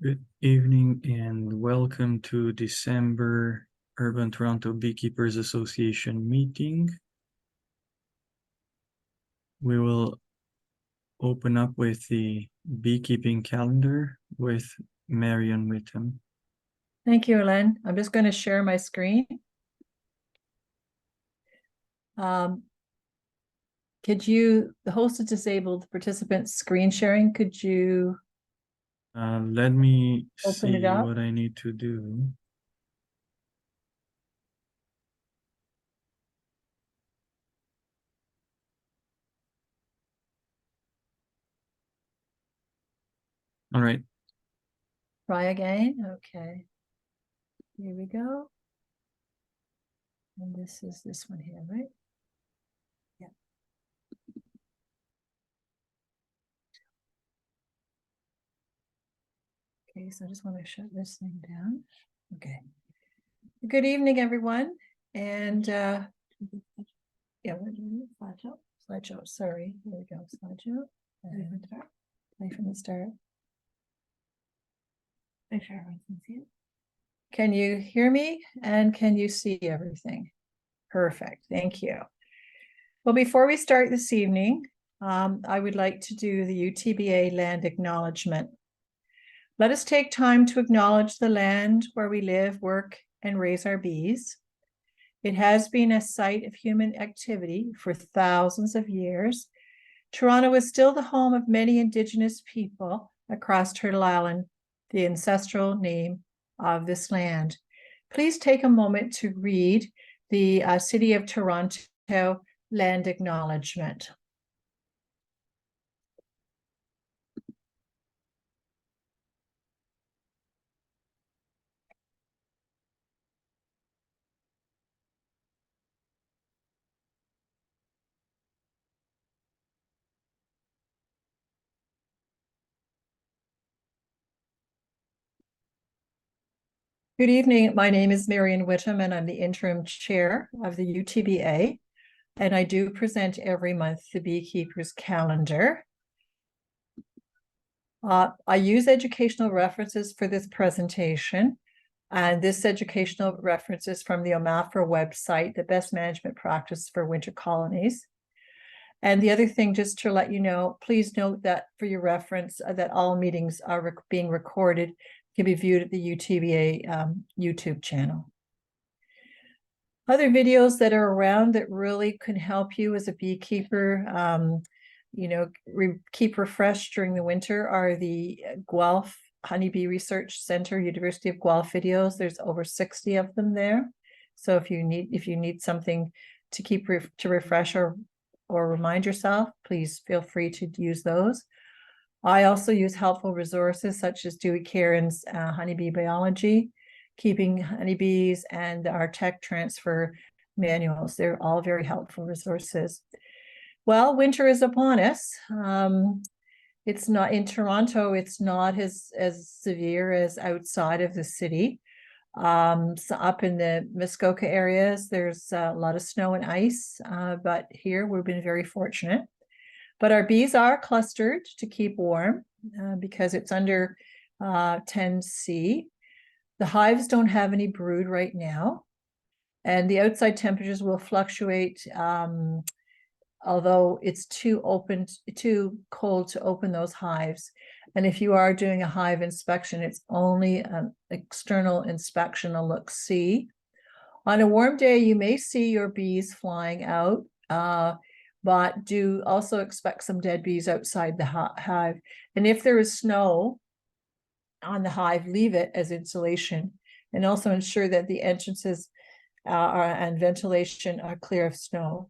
Good evening and welcome to December Urban Toronto Beekeepers Association meeting. We will open up with the beekeeping calendar with Marion Whittam. Thank you, Alin. I'm just going to share my screen. The host is disabled participants screen sharing. Could you let me open it see up? what I need to do. All right. Try again. Okay. Here we go. And this is this one here, right? Yeah. Okay, so I just want to shut this thing down. Okay. Good evening, everyone. And yeah, slideshow. Sorry. Here we go. Slideshow. Play from the start. Make sure everyone can see it. Can you hear me and can you see everything? Perfect. Thank you. Well, before we start this evening, I would like to do the UTBA land acknowledgement. Let us take time to acknowledge the land where we live, work, and raise our bees. It has been a site of human activity for thousands of years. Toronto is still the home of many Indigenous people across Turtle Island, the ancestral name of this land. Please take a moment to read the City of Toronto land acknowledgement. Good evening. My name is Marion Whittam, and I'm the interim chair of the UTBA. And I do present every month the Beekeepers Calendar. I use educational references for this presentation. And this educational reference is from the OMAFRA website, the best management practice for winter colonies. And the other thing, just to let you know, please note that for your reference, that all meetings are being recorded, can be viewed at the UTBA YouTube channel. Other videos that are around that really can help you as a beekeeper, keep refreshed during the winter are the Guelph Honeybee Research Center, University of Guelph videos. There's over 60 of them there. So if you need something to keep to refresh or remind yourself, please feel free to use those. I also use helpful resources such as Dewey Caron's Honeybee Biology, Keeping Honeybees, and our tech transfer manuals. They're all very helpful resources. Well, winter is upon us. It's not in Toronto, it's not as severe as outside of the city. So up in the Muskoka areas, there's a lot of snow and ice, but here we've been very fortunate. But our bees are clustered to keep warm because it's under 10°C. The hives don't have any brood right now, and the outside temperatures will fluctuate, although it's too cold to open those hives. And if you are doing a hive inspection, it's only an external inspection, a look-see. On a warm day, you may see your bees flying out, but do also expect some dead bees outside the hive. And if there is snow on the hive, leave it as insulation, and also ensure that the entrances and ventilation are clear of snow.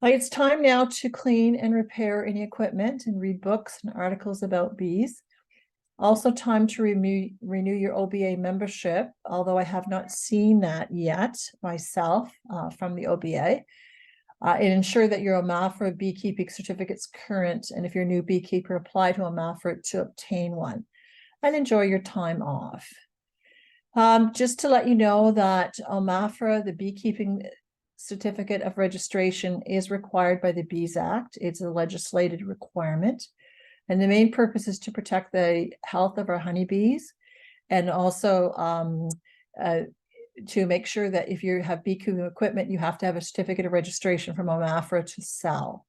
It's time now to clean and repair any equipment and read books and articles about bees. Also time to renew your OBA membership, although I have not seen that yet myself from the OBA. And ensure that your OMAFRA beekeeping certificate's current, and if you're a new beekeeper, apply to OMAFRA to obtain one, and enjoy your time off. Just to let you know that OMAFRA, the beekeeping certificate of registration, is required by the Bees Act. It's a legislated requirement, And the main purpose is to protect the health of our honeybees, and also to make sure that if you have beekeeping equipment, you have to have a certificate of registration from OMAFRA to sell.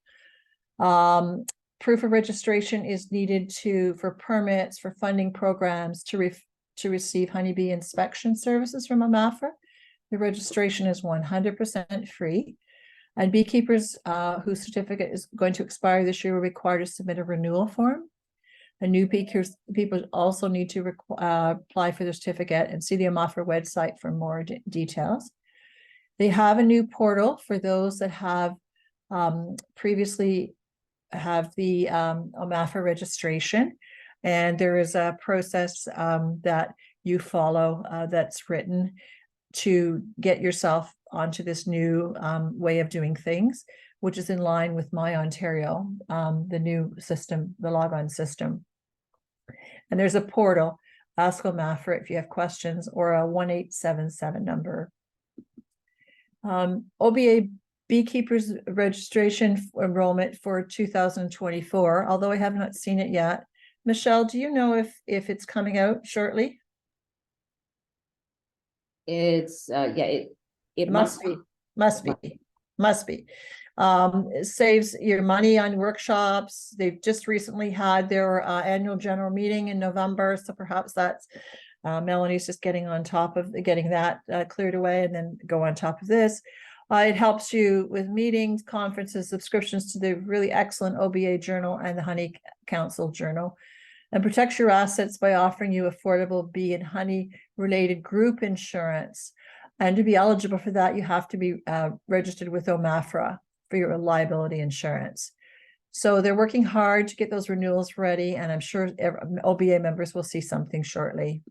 Proof of registration is needed for permits, for funding programs, to receive honeybee inspection services from OMAFRA. The registration is 100% free. And beekeepers whose certificate is going to expire this year are required to submit a renewal form. And new people also need to apply for their certificate and see the OMAFRA website for more details. They have a new portal for those that have previously have the OMAFRA registration. And there is a process that you follow that's written to get yourself onto this new way of doing things, which is in line with My Ontario, the new system, the log-on system. And there's a portal, ask OMAFRA if you have questions, or a 1877 number. OBA beekeepers registration enrollment for 2024, although I have not seen it yet. Michelle, do you know if it's coming out shortly? It's yeah, it must be. It saves your money on workshops. They've just recently had their annual general meeting in November, so perhaps that's Melanie's just getting on top of getting that cleared away, and then go on top of this. It helps you with meetings, conferences, subscriptions to the really excellent OBA journal and the Honey Council journal, and protects your assets by offering you affordable bee and honey related group insurance. And to be eligible for that, you have to be registered with OMAFRA for your liability insurance. So they're working hard to get those renewals ready, and I'm sure OBA members will see something shortly.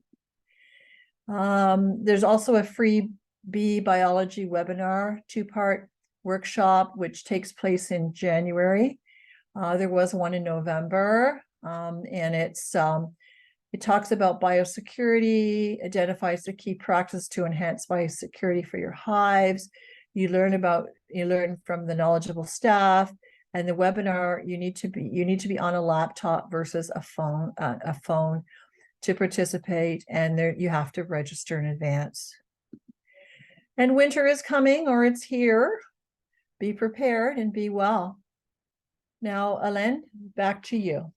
There's also a free bee biology webinar, 2-part workshop, which takes place in January. There was one in November, and it talks about biosecurity, identifies the key practices to enhance biosecurity for your hives. You learn from the knowledgeable staff, and the webinar, you need to be on a laptop versus a phone to participate, and there you have to register in advance. And winter is coming, or it's here. Be prepared and be well. Now, Alin, back to you.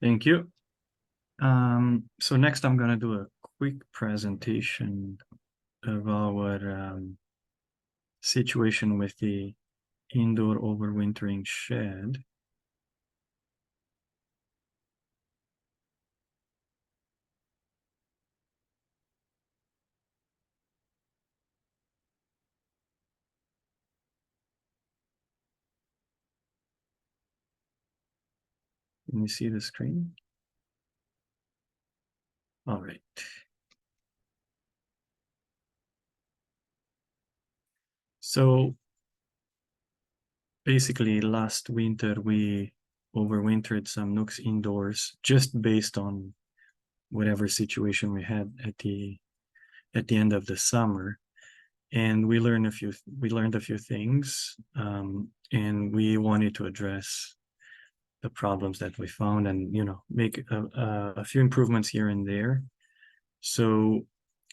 Thank you. So next I'm going to do a quick presentation of our situation with the indoor overwintering shed. Can you see the screen? All right. So basically last winter we overwintered some nooks indoors just based on whatever situation we had at the end of the summer. And we learned a few things, and we wanted to address the problems that we found, and make a few improvements here and there. So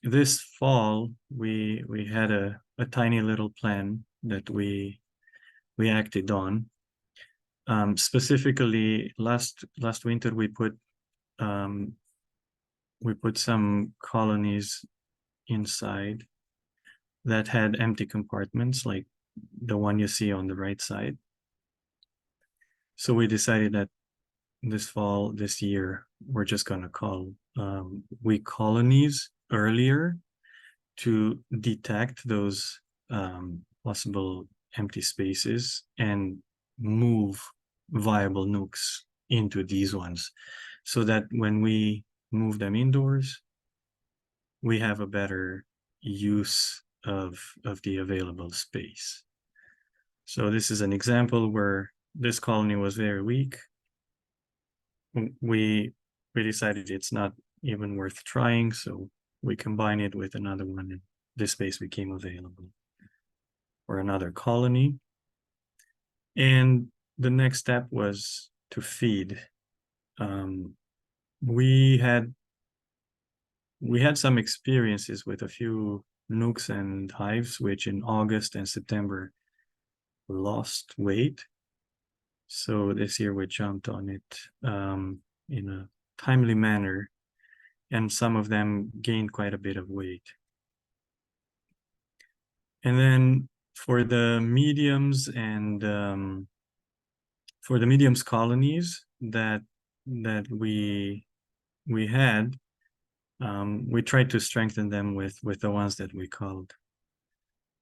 this fall we had a tiny little plan that we acted on. Specifically last winter we put some colonies inside that had empty compartments, like the one you see on the right side. So we decided that this year, we're just going to call weak colonies earlier to detect those possible empty spaces and move viable nooks into these ones, so that when we move them indoors, we have a better use of the available space. So this is an example where this colony was very weak. We decided it's not even worth trying, so we combine it with another one, and this space became available for another colony. And the next step was to feed. We had some experiences with a few nooks and hives, which in August and September lost weight. So this year we jumped on it in a timely manner, and some of them gained quite a bit of weight. And then for the mediums and for the mediums colonies that we had, we tried to strengthen them with the ones that we culled.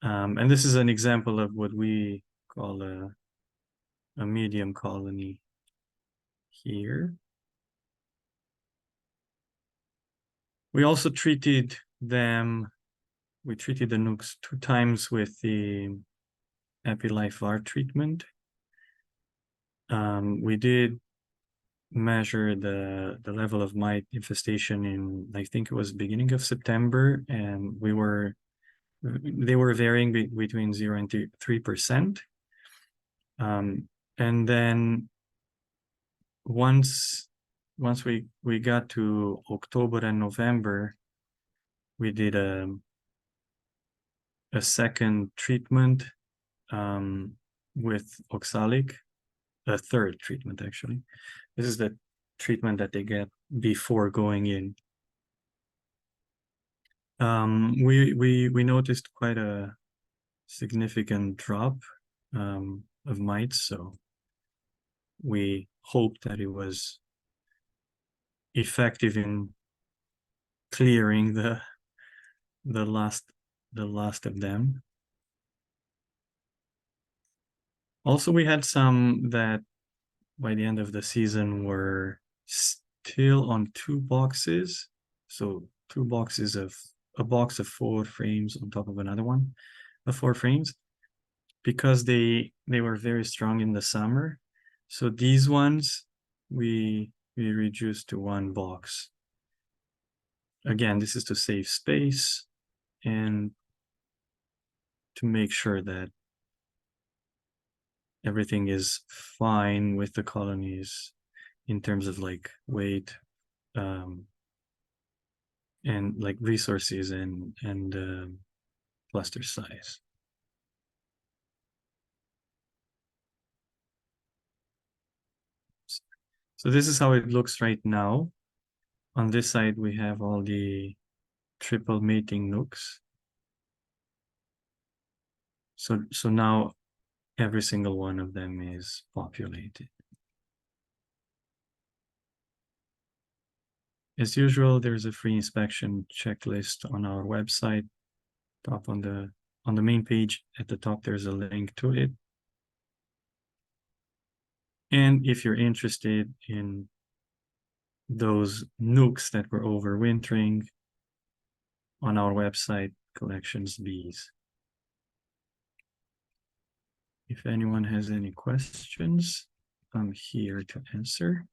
And this is an example of what we call a medium colony here. We also treated them, we treated the nooks 2 times with the Apiary treatment. We did measure the level of mite infestation in, I think it was beginning of September, and they were varying between 0 and 3%. And then once we got to October and November, we did a second treatment with oxalic, a third treatment actually. This is the treatment that they get before going in. We noticed quite a significant drop of mites, so we hoped that it was effective in clearing the last of them. Also, we had some that by the end of the season were still on 2 boxes. So 2 boxes of a box of 4 frames on top of another one of 4 frames, because they were very strong in the summer. So these ones we reduced to 1 box. Again, this is to save space and to make sure that everything is fine with the colonies in terms of like weight and like resources and cluster size. So this is how it looks right now. On this side, we have all the triple mating nooks. So now every single one of them is populated. As usual, there's a free inspection checklist on our website. Top on the main page at the top, there's a link to it. And if you're interested in those nooks that were overwintering, on our website, Collections Bees. If anyone has any questions, I'm here to answer.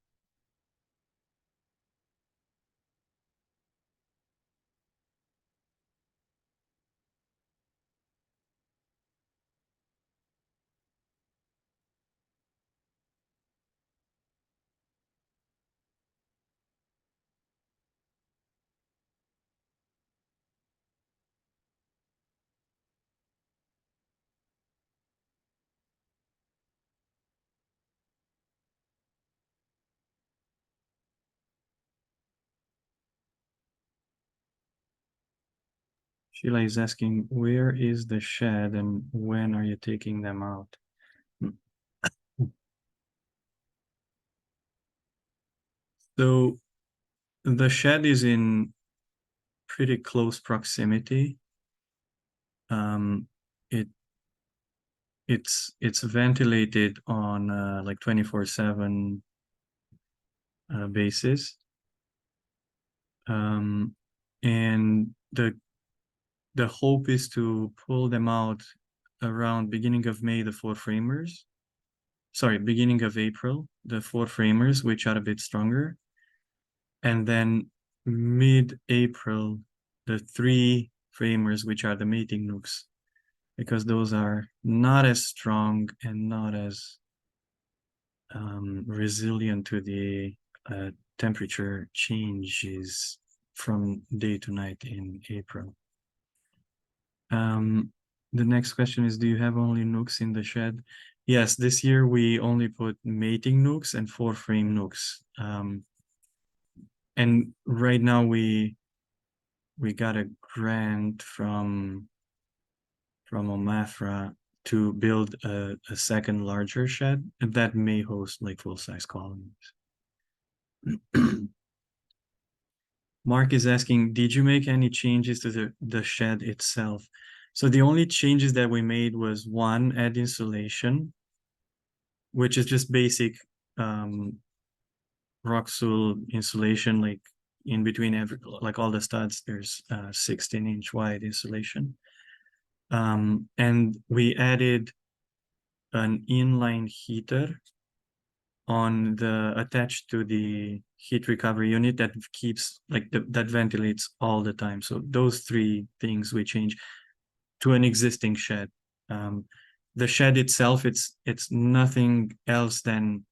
Sheila is asking, where is the shed and when are you taking them out? So the shed is in pretty close proximity. It's ventilated on like 24/7 basis. And the hope is to pull them out around beginning of May, the 4 framers. Sorry, beginning of April, the 4 framers, which are a bit stronger. And then mid-April, the 3 framers, which are the mating nooks, because those are not as strong and not as resilient to the temperature changes from day to night in April. The next question is, do you have only nooks in the shed? Yes, this year we only put mating nooks and 4-frame nooks. And right now we got a grant from OMAFRA to build a second larger shed, and that may host like full-size colonies. Mark is asking, did you make any changes to the shed itself? So the only changes that we made was, one, add insulation, which is just basic Roxul insulation, like in between like all the studs, there's 16-inch wide insulation. And we added an inline heater on the attached to the heat recovery unit that keeps like that ventilates all the time. So those 3 things we change to an existing shed. The shed itself, it's nothing else than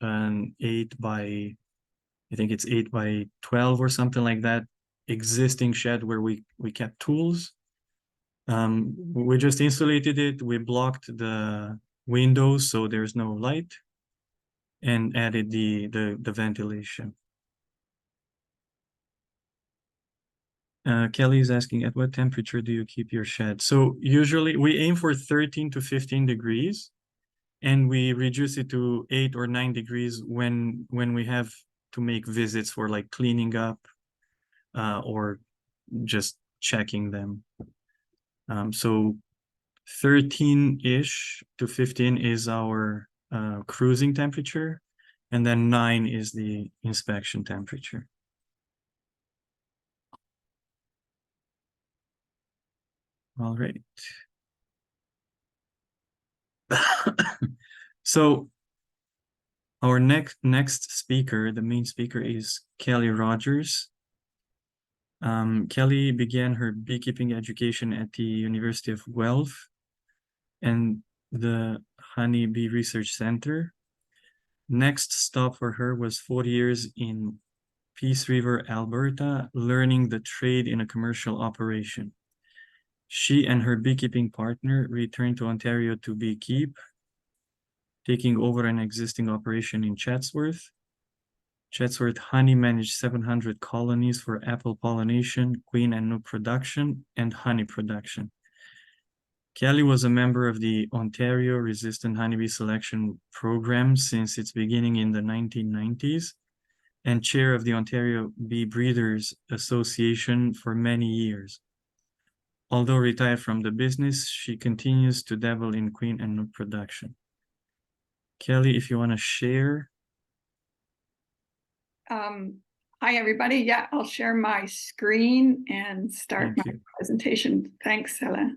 an 8 by, I think it's 8 by 12 or something like that, existing shed where we kept tools. We just insulated it, we blocked the windows so there's no light, and added the ventilation. Kelly is asking, at what temperature do you keep your shed? So usually we aim for 13 to 15 degrees, and we reduce it to 8 or 9 degrees when we have to make visits for like cleaning up or just checking them. So 13-ish to 15 is our cruising temperature, and then 9 is the inspection temperature. All right. So our next speaker, the main speaker, is Kelly Rogers. Kelly began her beekeeping education at the University of Guelph and the Honey Bee Research Center. Next stop for her was 4 years in Peace River, Alberta, learning the trade in a commercial operation. She and her beekeeping partner returned to Ontario to beekeep, taking over an existing operation in Chatsworth. Chatsworth Honey managed 700 colonies for apple pollination, queen and nuke production, and honey production. Kelly was a member of the Ontario Resistant Honeybee Selection Program since its beginning in the 1990s, and chair of the Ontario Bee Breeders Association for many years. Although retired from the business, she continues to dabble in queen and nuke production. Kelly, if you want to share. Hi, everybody. Yeah, I'll share my screen and start my presentation. Thanks, Alin.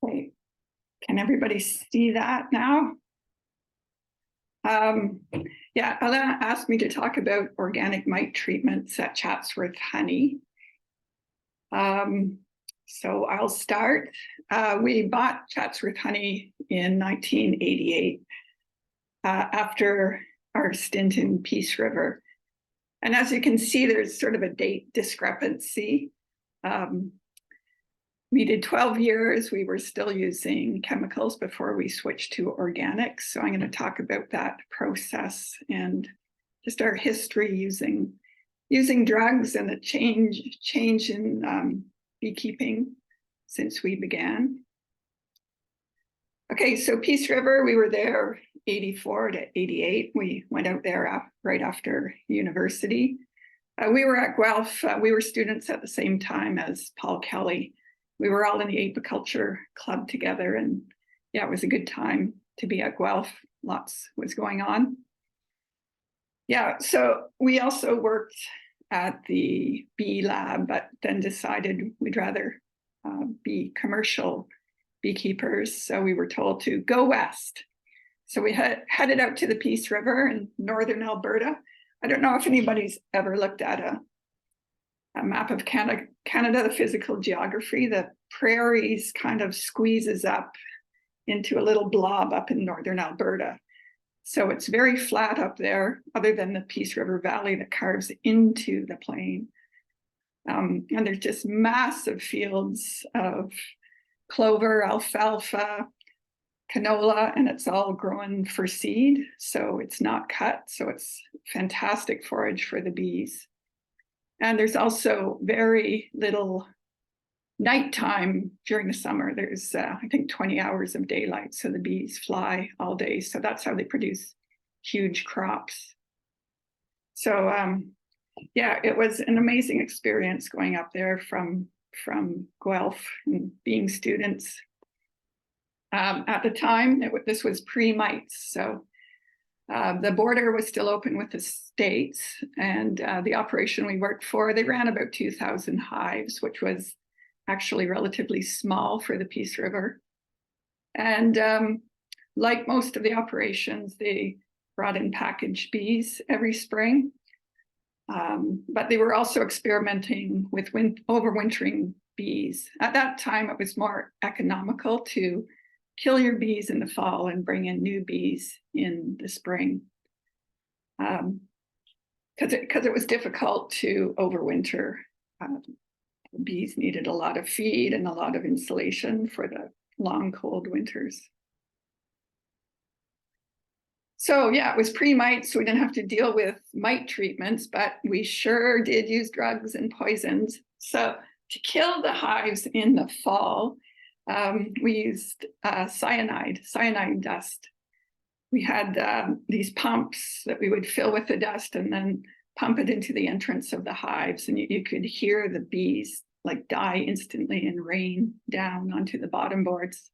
Okay, can everybody see that now? Yeah, Alin asked me to talk about organic mite treatments at Chatsworth Honey. So I'll start. We bought Chatsworth Honey in 1988 after our stint in Peace River. And as you can see, there's sort of a date discrepancy. We did 12 years. We were still using chemicals before we switched to organics. So I'm going to talk about that process and just our history using drugs and the change in beekeeping since we began. Okay, so Peace River, we were there 84 to 88. We went out there right after university. We were at Guelph. We were students at the same time as Paul Kelly. We were all in the apiculture club together, and yeah, it was a good time to be at Guelph. Lots was going on. Yeah, so we also worked at the bee lab, but then decided we'd rather be commercial beekeepers. So we were told to go west. So we headed out to the Peace River in northern Alberta. I don't know if anybody's ever looked at a map of Canada, the physical geography. The prairies kind of squeezes up into a little blob up in northern Alberta. So it's very flat up there, other than the Peace River Valley that carves into the plain. And there's just massive fields of clover, alfalfa, canola, and it's all grown for seed. So it's not cut. So it's fantastic forage for the bees. And there's also very little nighttime during the summer. There's, I think, 20 hours of daylight. So the bees fly all day. So that's how they produce huge crops. So yeah, it was an amazing experience going up there from Guelph and being students. At the time, this was pre-MIte. So the border was still open with the States, and the operation we worked for, they ran about 2,000 hives, which was actually relatively small for the Peace River. And like most of the operations, they brought in packaged bees every spring. But they were also experimenting with overwintering bees. At that time, it was more economical to kill your bees in the fall and bring in new bees in the spring. Because it was difficult to overwinter. Bees needed a lot of feed and a lot of insulation for the long, cold winters. So yeah, it was pre-MIte, so we didn't have to deal with mite treatments, but we sure did use drugs and poisons. So to kill the hives in the fall, we used cyanide dust. We had these pumps that we would fill with the dust and then pump it into the entrance of the hives, and you could hear the bees like die instantly and rain down onto the bottom boards.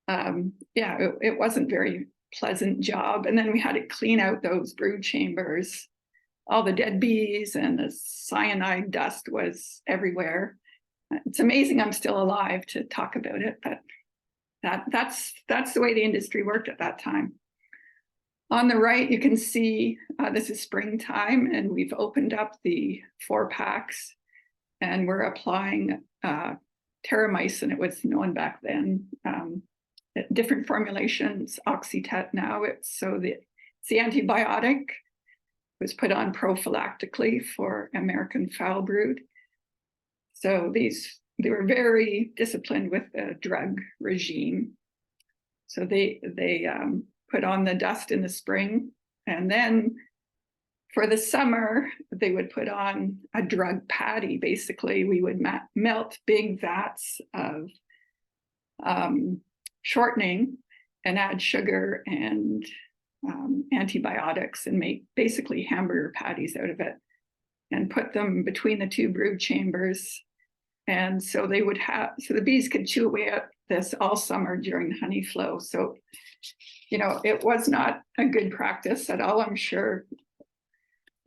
Yeah, it wasn't very pleasant job. And then we had to clean out those brood chambers. All the dead bees and the cyanide dust was everywhere. It's amazing I'm still alive to talk about it, but that's the way the industry worked at that time. On the right, you can see this is springtime, and we've opened up the 4-packs, and we're applying terramycin. It was known back then. Different formulations, Oxytet now. It's the antibiotic was put on prophylactically for American foul brood. So they were very disciplined with the drug regime. So they put on the dust in the spring, and then for the summer, they would put on a drug patty. Basically, we would melt big vats of shortening and add sugar and antibiotics and make basically hamburger patties out of it and put them between the 2 brood chambers. And so the bees could chew away at this all summer during honey flow. So, it was not a good practice at all. I'm sure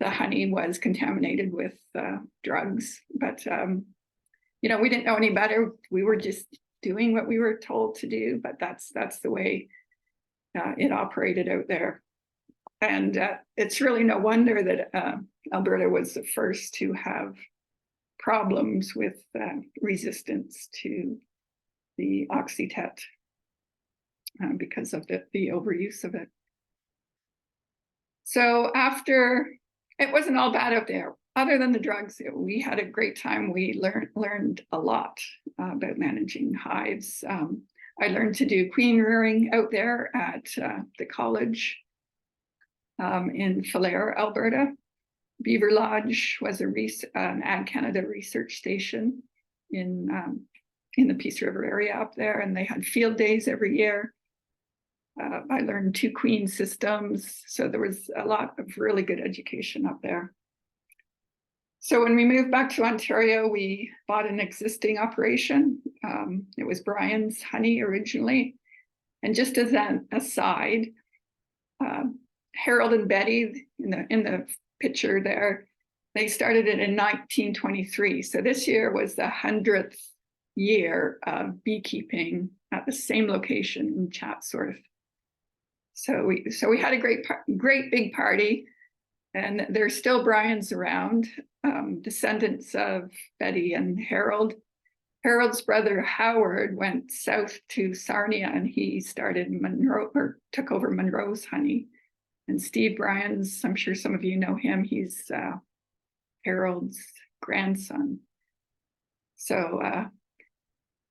the honey was contaminated with drugs, but, we didn't know any better. We were just doing what we were told to do, but that's the way it operated out there. And it's really no wonder that Alberta was the first to have problems with resistance to the Oxytet because of the overuse of it. So after, it wasn't all bad out there. Other than the drugs, we had a great time. We learned a lot about managing hives. I learned to do queen rearing out there at the college in Falher, Alberta. Beaver Lodge was an Ag Canada research station in the Peace River area up there, and they had field days every year. I learned 2 queen systems, so there was a lot of really good education up there. So when we moved back to Ontario, we bought an existing operation. It was Brian's Honey originally. And just as an aside, Harold and Betty in the picture there, they started it in 1923. So this year was the 100th year of beekeeping at the same location in Chatsworth. So we had a great big party, and there's still Brian's around, descendants of Betty and Harold. Harold's brother Howard went south to Sarnia, and he started Monroe, or took over Monroe's honey. And Steve Bryan's, I'm sure some of you know him, he's Harold's grandson. So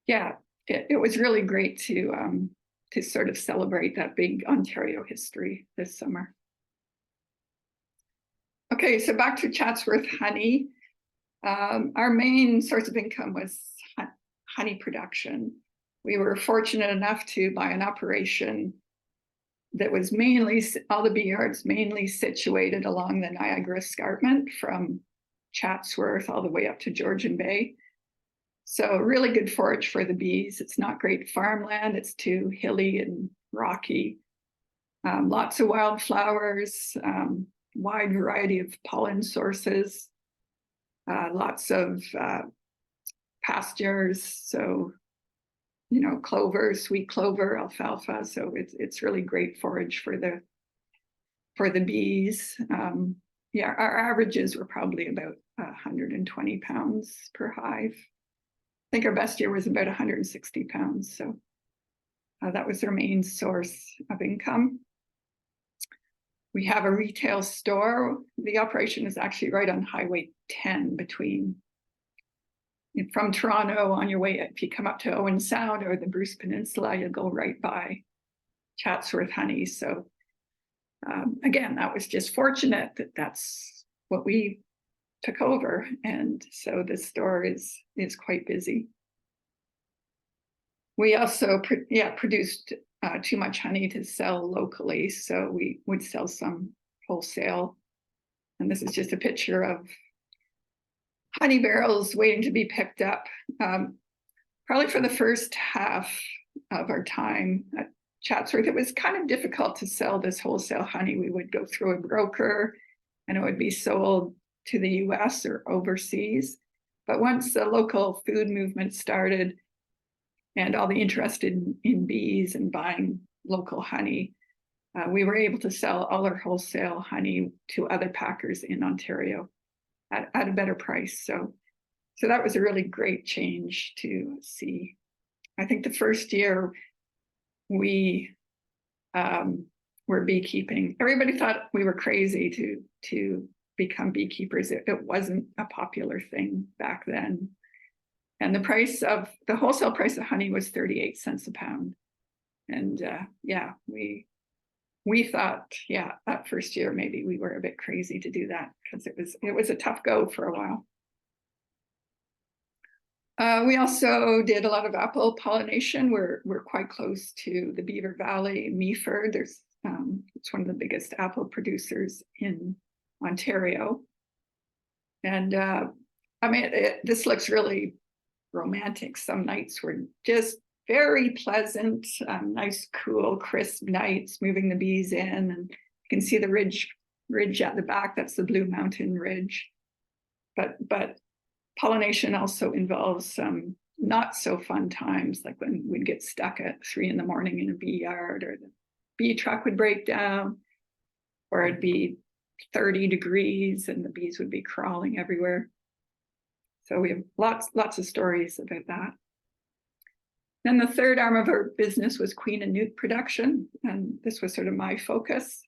yeah, it was really great to sort of celebrate that big Ontario history this summer. Okay, so back to Chatsworth Honey. Our main source of income was honey production. We were fortunate enough to buy an operation that was mainly, all the bee yards mainly situated along the Niagara Escarpment from Chatsworth all the way up to Georgian Bay. So really good forage for the bees. It's not great farmland. It's too hilly and rocky. Lots of wildflowers, wide variety of pollen sources, lots of pastures. So, you know, clover, sweet clover, alfalfa. So it's really great forage for the bees. Yeah, our averages were probably about 120 pounds per hive. I think our best year was about 160 pounds. So that was their main source of income. We have a retail store. The operation is actually right on Highway 10 from Toronto on your way. If you come up to Owen Sound or the Bruce Peninsula, you'll go right by Chatsworth Honey. So again, that was just fortunate that that's what we took over. And so the store is quite busy. We also produced too much honey to sell locally. So we would sell some wholesale. And this is just a picture of honey barrels waiting to be picked up. Probably for the first half of our time at Chatsworth, it was kind of difficult to sell this wholesale honey. We would go through a broker and it would be sold to the US or overseas. But once the local food movement started and all the interest in bees and buying local honey, we were able to sell all our wholesale honey to other packers in Ontario at a better price. So that was a really great change to see. I think the first year we were beekeeping, everybody thought we were crazy to become beekeepers. It wasn't a popular thing back then. And the wholesale price of honey was 38 cents a pound. And yeah, we thought, yeah, that first year, maybe we were a bit crazy to do that because it was a tough go for a while. We also did a lot of apple pollination. We're quite close to the Beaver Valley, Meaford. It's one of the biggest apple producers in Ontario. And I mean, this looks really romantic. Some nights were just very pleasant, nice, cool, crisp nights, moving the bees in, and you can see the ridge at the back. That's the Blue Mountain Ridge. But pollination also involves some not so fun times, like when we'd get stuck at 3 in the morning in a bee yard, or the bee truck would break down, or it'd be 30 degrees and the bees would be crawling everywhere. So we have lots of stories about that. Then the third arm of our business was queen and nuke production, and this was sort of my focus.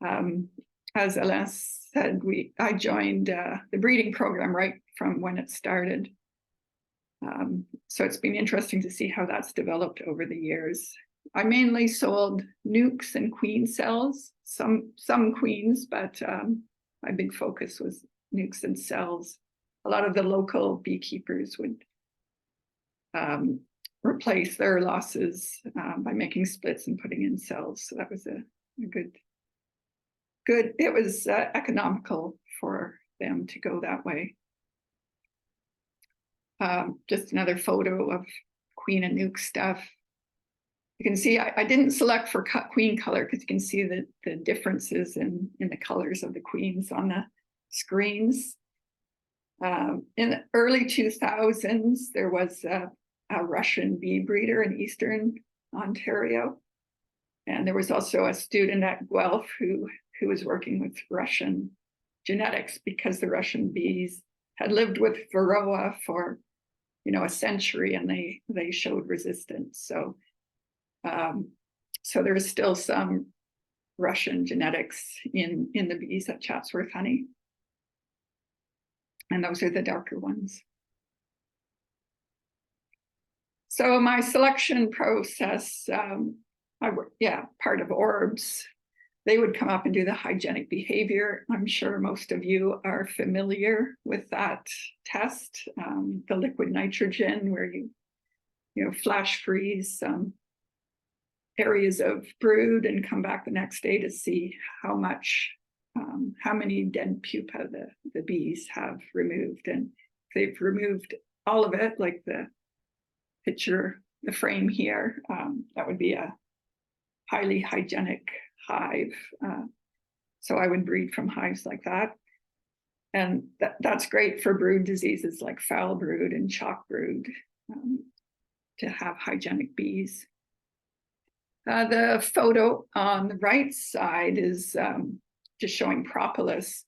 As Alin said, I joined the breeding program right from when it started. So it's been interesting to see how that's developed over the years. I mainly sold nukes and queen cells, some queens, but my big focus was nukes and cells. A lot of the local beekeepers would replace their losses by making splits and putting in cells. So that was a good, it was economical for them to go that way. Just another photo of queen and nuke stuff. You can see I didn't select for queen color because you can see the differences in the colors of the queens on the screens. In the early 2000s, there was a Russian bee breeder in Eastern Ontario. And there was also a student at Guelph who was working with Russian genetics, because the Russian bees had lived with Varroa for, a century, and they showed resistance. So, so there is still some Russian genetics in the bees at Chatsworth Honey. And those are the darker ones. So my selection process, part of ORHBS, they would come up and do the hygienic behavior. I'm sure most of you are familiar with that test, the liquid nitrogen, where you flash freeze some areas of brood and come back the next day to see how many dead pupa the bees have removed. And if they've removed all of it, like the picture, the frame here, that would be a highly hygienic hive. So I would breed from hives like that. And that's great for brood diseases like foul brood and chalk brood, to have hygienic bees. The photo on the right side is just showing propolis.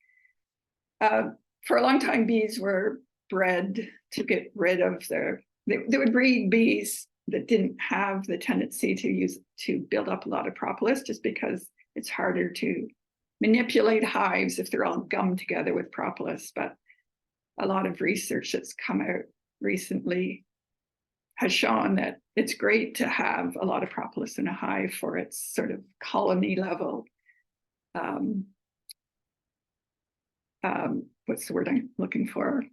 For a long time, bees were bred to get rid of they would breed bees that didn't have the tendency to build up a lot of propolis, just because it's harder to manipulate hives if they're all gummed together with propolis. But a lot of research that's come out recently has shown that it's great to have a lot of propolis in a hive for its sort of colony level. What's the word I'm looking for?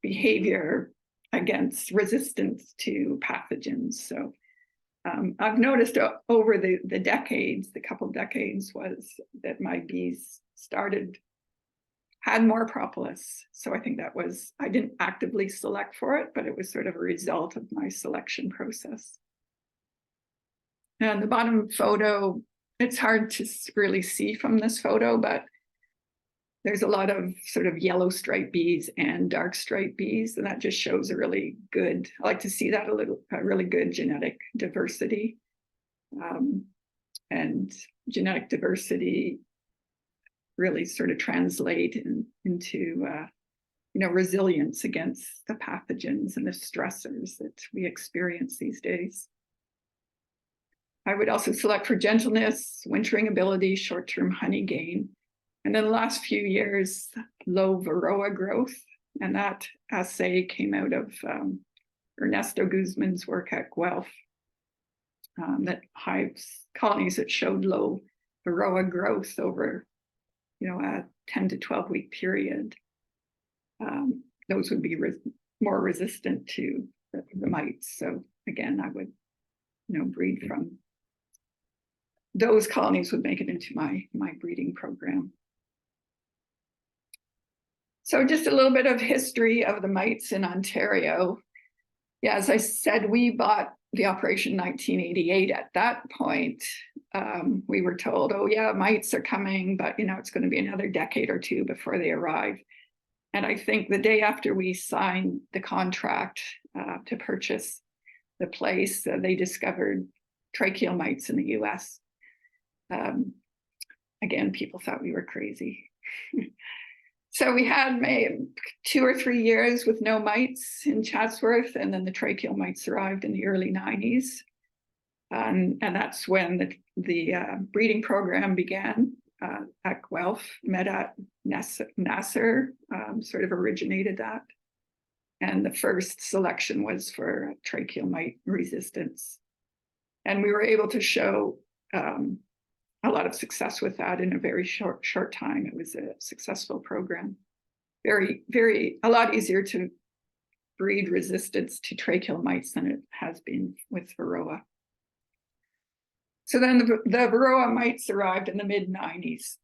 Behavior against resistance to pathogens. So I've noticed over the decades, the couple of decades, was that my bees had more propolis. So I think I didn't actively select for it, but it was sort of a result of my selection process. And the bottom photo, it's hard to really see from this photo, but there's a lot of sort of yellow striped bees and dark striped bees, and that just shows a really good, I like to see that a really good genetic diversity. And genetic diversity really sort of translate into resilience against the pathogens and the stressors that we experience these days. I would also select for gentleness, wintering ability, short-term honey gain. And in the last few years, low Varroa growth. And that assay came out of Ernesto Guzman's work at Guelph, that colonies that showed low Varroa growth over a 10 to 12 week period. Those would be more resistant to the mites. So again, I would breed from those colonies, would make it into my breeding program. So just a little bit of history of the mites in Ontario. Yeah, as I said, we bought the operation in 1988. At that point, we were told, oh yeah, mites are coming, but it's going to be another decade or two before they arrive. And I think the day after we signed the contract to purchase the place, they discovered tracheal mites in the US. Again, people thought we were crazy. So we had maybe 2 or 3 years with no mites in Chatsworth, and then the tracheal mites arrived in the early 90s. And that's when the breeding program began at Guelph. Met Nasser sort of originated that. And the first selection was for tracheal mite resistance. And we were able to show a lot of success with that in a very short time. It was a successful program. A lot easier to breed resistance to tracheal mites than it has been with Varroa. So then the Varroa mites arrived in the mid-90s.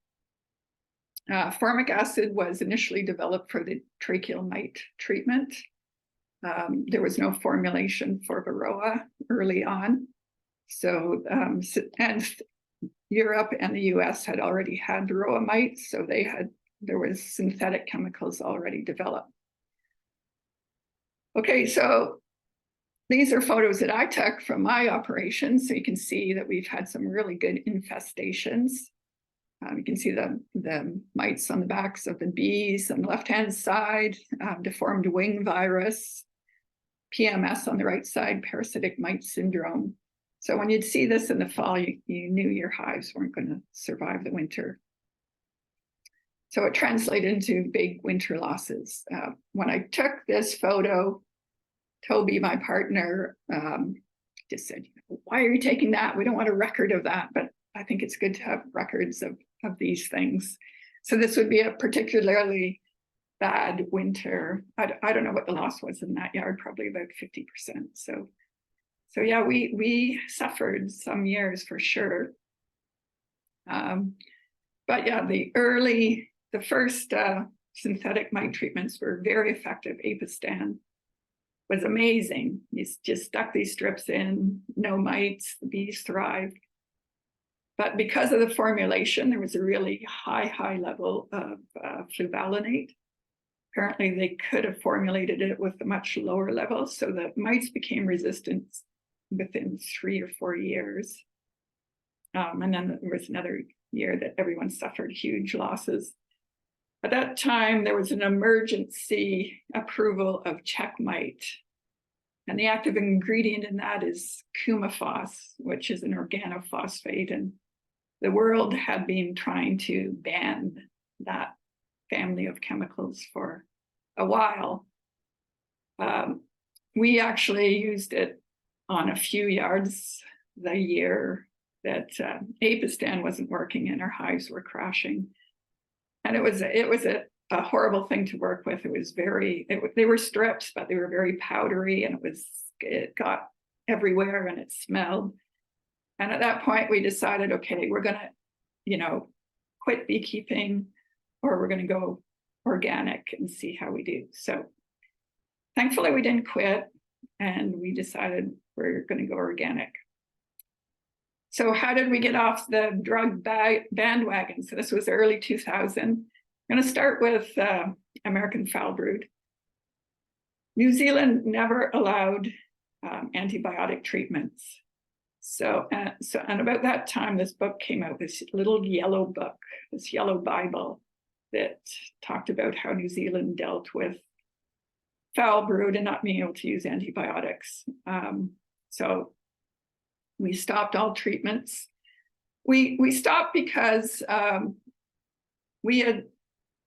Formic acid was initially developed for the tracheal mite treatment. There was no formulation for Varroa early on. So, and Europe and the US had already had Varroa mites, so they had there was synthetic chemicals already developed. Okay, so these are photos that I took from my operation. So you can see that we've had some really good infestations. You can see the mites on the backs of the bees on the left-hand side, deformed wing virus, PMS on the right side, parasitic mite syndrome. So when you'd see this in the fall, you knew your hives weren't going to survive the winter. So it translated into big winter losses. When I took this photo, Toby, my partner, just said, why are you taking that? We don't want a record of that, but I think it's good to have records of these things. So this would be a particularly bad winter. I don't know what the loss was in that yard, probably about 50%. So yeah, we suffered some years for sure. But yeah, the first synthetic mite treatments were very effective. Apistan was amazing. You just stuck these strips in, no mites, the bees thrived. But because of the formulation, there was a really high level of fluvalinate. Apparently they could have formulated it with a much lower level, so the mites became resistant within 3 or 4 years. And then there was another year that everyone suffered huge losses. At that time, there was an emergency approval of Checkmite. And the active ingredient in that is coumaphos, which is an organophosphate. And the world had been trying to ban that family of chemicals for a while. We actually used it on a few yards the year that Apistan wasn't working and our hives were crashing. And it was a horrible thing to work with. It was they were strips, but they were very powdery, and it got everywhere and it smelled. And at that point we decided, okay, we're gonna, quit beekeeping, or we're gonna go organic and see how we do. So thankfully we didn't quit, and we decided we're gonna go organic. So how did we get off the drug bandwagon? So this was early 2000. I'm going to start with American foul brood. New Zealand never allowed antibiotic treatments. And about that time, this book came out, this little yellow book, this yellow Bible that talked about how New Zealand dealt with foul brood and not being able to use antibiotics. So we stopped all treatments. We stopped because we had,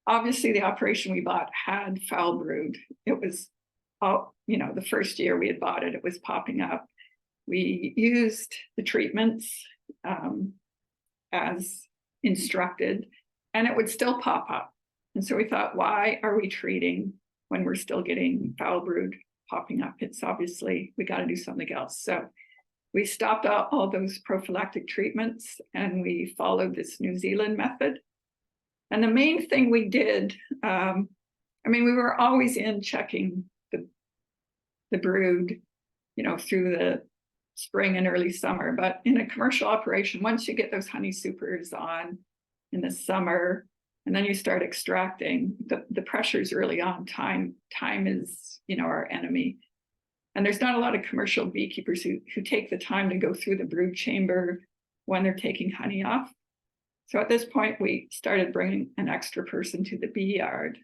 obviously the operation we bought had foul brood. It was, the first year we had bought it, it was popping up. We used the treatments as instructed, and it would still pop up. And so we thought, why are we treating when we're still getting foul brood popping up? It's obviously, we got to do something else. So we stopped all those prophylactic treatments, and we followed this New Zealand method. And the main thing we did, we were always in checking the brood, through the spring and early summer. But in a commercial operation, once you get those honey supers on in the summer, and then you start extracting, the pressure's really on. Time is, our enemy. And there's not a lot of commercial beekeepers who take the time to go through the brood chamber when they're taking honey off. So at this point, we started bringing an extra person to the bee yard.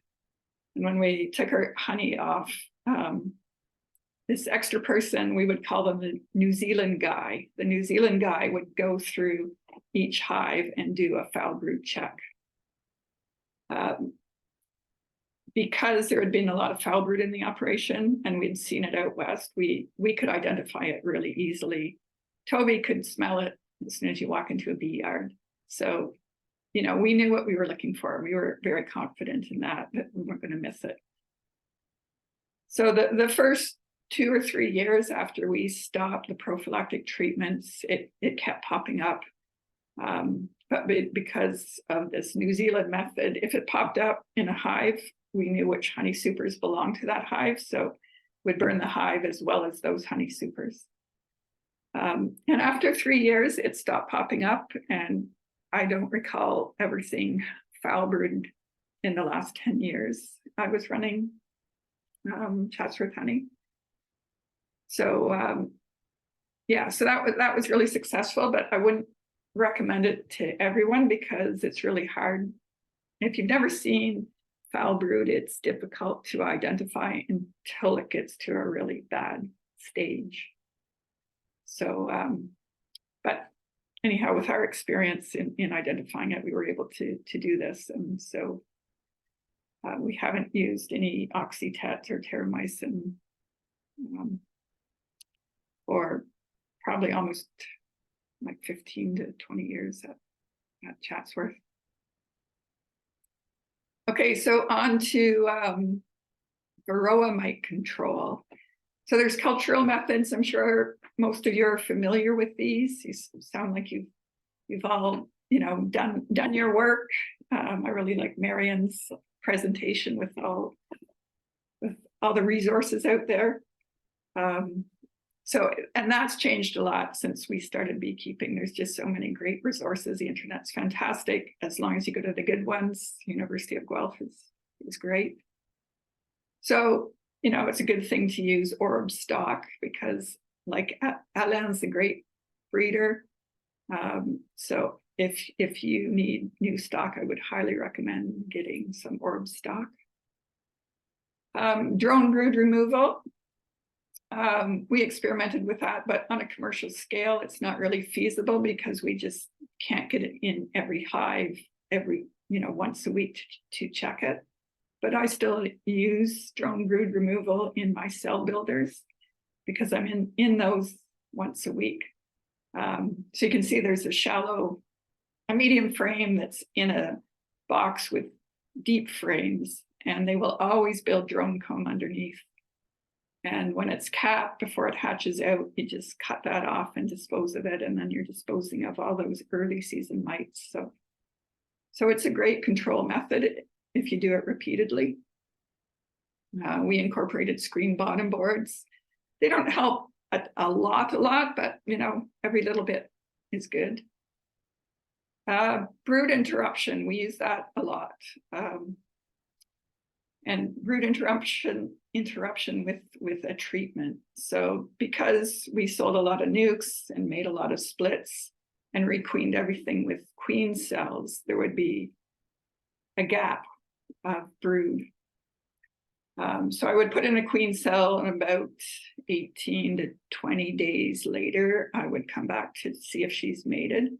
And when we took our honey off, this extra person, we would call them the New Zealand guy. The New Zealand guy would go through each hive and do a foul brood check. Because there had been a lot of foul brood in the operation and we'd seen it out west, we could identify it really easily. Toby could smell it as soon as you walk into a bee yard. So, we knew what we were looking for. We were very confident in that we weren't going to miss it. So the first 2 or 3 years after we stopped the prophylactic treatments, it kept popping up. But because of this New Zealand method, if it popped up in a hive, we knew which honey supers belonged to that hive, so we'd burn the hive as well as those honey supers. And after 3 years, it stopped popping up, and I don't recall ever seeing foul brood in the last 10 years. I was running Chatsworth Honey. So yeah, so that was really successful, but I wouldn't recommend it to everyone because it's really hard. If you've never seen foul brood, it's difficult to identify until it gets to a really bad stage. So, but anyhow, with our experience in identifying it, we were able to do this. And so we haven't used any oxytet or terramycin for probably almost like 15 to 20 years at Chatsworth. Okay, so on to Varroa mite control. So there's cultural methods. I'm sure most of you are familiar with these. You sound like you've all done your work. I really like Marion's presentation with all the resources out there. And that's changed a lot since we started beekeeping. There's just so many great resources. The internet's fantastic as long as you go to the good ones. University of Guelph is great. So, it's a good thing to use ORHBS stock because like Alin's a great breeder. So if you need new stock, I would highly recommend getting some ORHBS stock. Drone brood removal. We experimented with that, but on a commercial scale, it's not really feasible because we just can't get it in every hive once a week to check it. But I still use drone brood removal in my cell builders because I'm in those once a week. So you can see there's a medium frame that's in a box with deep frames, and they will always build drone comb underneath. And when it's capped, before it hatches out, you just cut that off and dispose of it, and then you're disposing of all those early season mites. So it's a great control method if you do it repeatedly. We incorporated screen bottom boards. They don't help a lot, but every little bit is good. Brood interruption, we use that a lot. And brood interruption with a treatment. So because we sold a lot of nukes and made a lot of splits and requeened everything with queen cells, there would be a gap of brood. So I would put in a queen cell, and about 18 to 20 days later, I would come back to see if she's mated.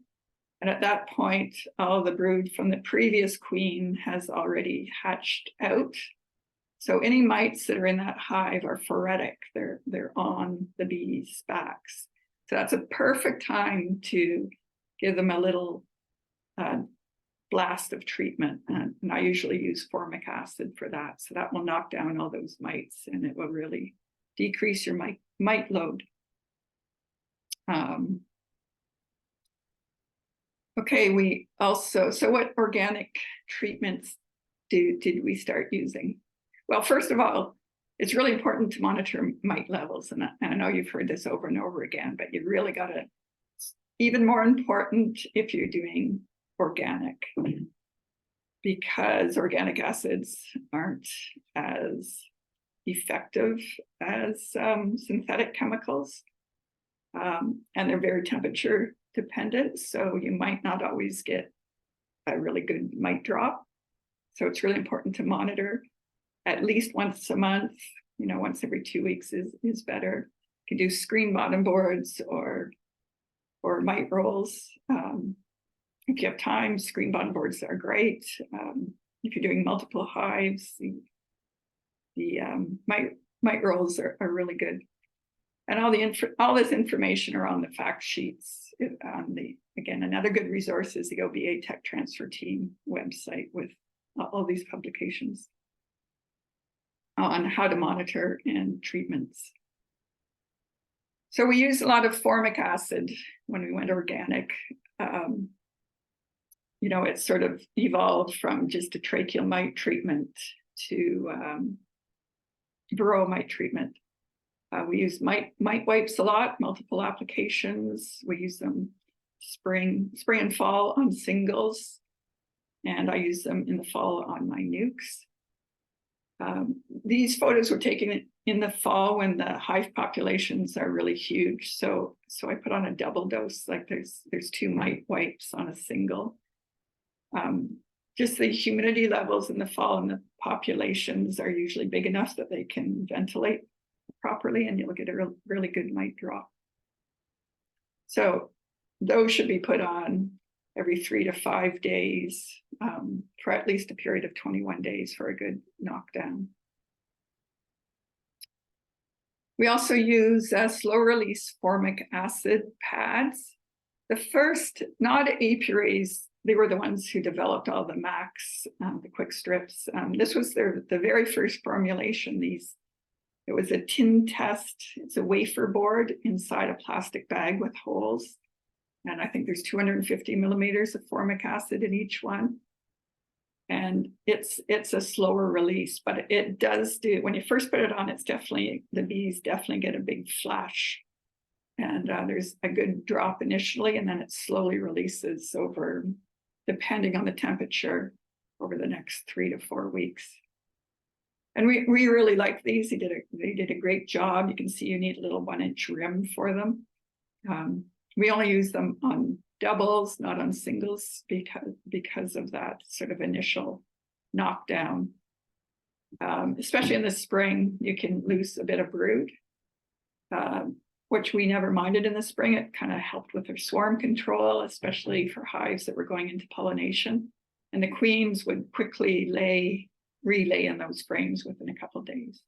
And at that point, all the brood from the previous queen has already hatched out. So any mites that are in that hive are phoretic. They're on the bees' backs. So that's a perfect time to give them a little blast of treatment. And I usually use formic acid for that. So that will knock down all those mites and it will really decrease your mite load. Okay, so what organic treatments did we start using? Well, first of all, it's really important to monitor mite levels. And I know you've heard this over and over again, but you really got to, even more important if you're doing organic, because organic acids aren't as effective as synthetic chemicals. And they're very temperature dependent. So you might not always get a really good mite drop. So it's really important to monitor at least once a month, once every 2 weeks is better. You can do screen bottom boards or mite rolls. If you have time, screen bottom boards are great. If you're doing multiple hives, the mite rolls are really good. And all this information are on the fact sheets. Again, another good resource is the OBA Tech Transfer Team website with all these publications on how to monitor and treatments. So we use a lot of formic acid when we went organic. It sort of evolved from just a tracheal mite treatment to varroa mite treatment. We use mite wipes a lot, multiple applications. We use them spring and fall on singles. and I use them in the fall on my nukes. These photos were taken in the fall when the hive populations are really huge. So I put on a double dose, like there's 2 mite wipes on a single. Just the humidity levels in the fall and the populations are usually big enough that they can ventilate properly, and you'll get a really good mite drop. So those should be put on every 3 to 5 days for at least a period of 21 days for a good knockdown. We also use slow release formic acid pads. The first, not Apiaries, they were the ones who developed all the Max, the quick strips. This was the very first formulation. It was a tin test. It's a wafer board inside a plastic bag with holes. And I think there's 250 millimeters of formic acid in each one. And it's a slower release, but it does do, when you first put it on, it's definitely, the bees definitely get a big flash. And there's a good drop initially, and then it slowly releases over, depending on the temperature, over the next 3 to 4 weeks. And we really like these. They did a great job. You can see you need a little 1-inch rim for them. We only use them on doubles, not on singles, because of that sort of initial knockdown. Especially in the spring, you can lose a bit of brood, which we never minded in the spring. It kind of helped with their swarm control, especially for hives that were going into pollination. And the queens would quickly relay in those frames within a couple of days.